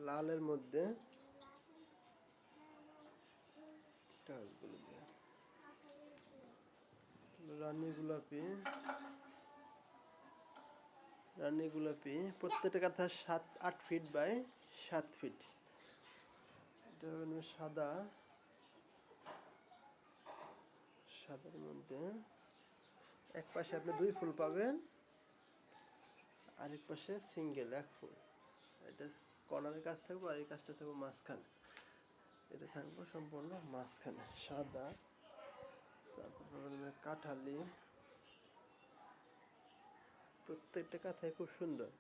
লালের মধ্যে টাচগুলো দিয়ে রানী গোলাপি, রানী গোলাপি প্রত্যেকটা কাঁথা 7-8 ফিট বাই 7 ফিট। এটা হলো সাদা, সাদার মধ্যে এক পাশে আপনি 2 ফুল পাবেন, আরেক পাশে সিঙ্গেল 1 ফুল। এটা কর্নারের কাজ থাকবে আর এই কাজটা থাকবে মাঝখানে। এটা থাকবে সম্পূর্ণ মাঝখানে সাদা। তারপর কাঠালি, প্রত্যেকটা কাঁথায় খুব সুন্দর।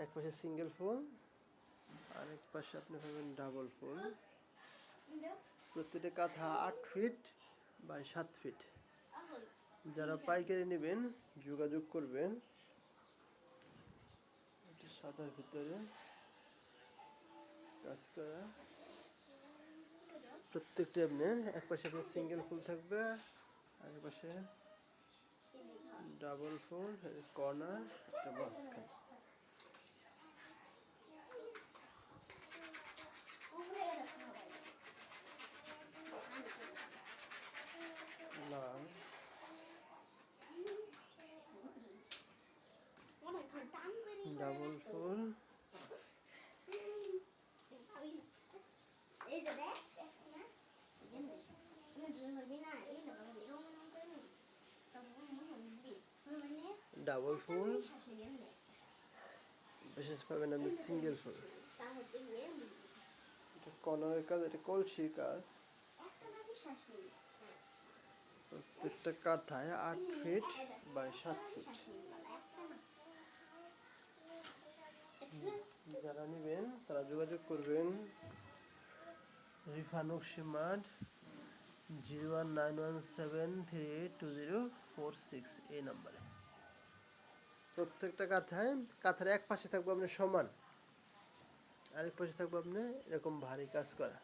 এক পাশে সিঙ্গেল ফুল, আরেক পাশে আপনি পাবেন ডাবল ফুল। প্রত্যেকটা কাঁথা 8 ফিট বাই 7 ফিট। যারা পাইকারি নেবেন যোগাযোগ করবেন। এটা সাদার ভিতরে কাজ করা, প্রত্যেকটা আপনার এক পাশে আপনার সিঙ্গেল ফুল থাকবে, আরেক পাশে ডাবল ফুল, কর্নার একটা মাঝখানে। লাল, ডাবল ফুল, ডাবল ফুল, বিশেষ পাবেন আপনি সিঙ্গেল ফুল। এটা কর্নারের কাজ, এটা কলসির কাজ। প্রত্যেকটা কাঁথায় 8 ফিট বাই 7 ফিট। যারা নেবেন তারা যোগাযোগ করবেন রিফা নকশি মার্ট 01917320446 এই নাম্বারে। প্রত্যেকটা কাঁথার এক পাশে থাকবে আপনার সমান, আরেক পাশে থাকবে আপনার এরকম ভারী কাজ করা।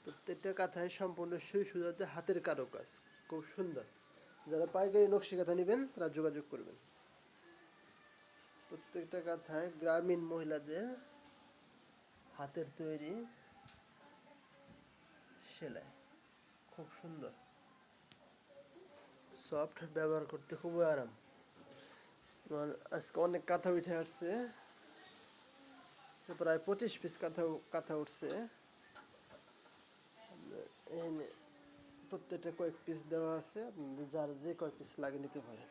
প্রত্যেকটা কাঁথায় সম্পূর্ণ সুই সুতাতে হাতের কারুকাজ, খুব সুন্দর। যারা পাইকারি নকশি কাঁথা নেবেন তারা যোগাযোগ করবেন। প্রত্যেকটা কাঁথায় গ্রামীণ মহিলাদের হাতের তৈরি সেলাই, খুব সুন্দর, সফট, ব্যবহার করতে খুবই আরাম। আজকে অনেক কাঁথা উঠে আসছে, প্রায় 25 পিস কাঁথা উঠছে। প্রত্যেকটা কয়েক পিস দেওয়া আছে, আপনাদের যার যে কয়েক পিস লাগে নিতে পারেন।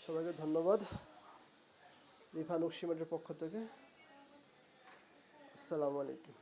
সবাইকে ধন্যবাদ রিফা নকশি মার্টের পক্ষ থেকে। আসসালামু আলাইকুম।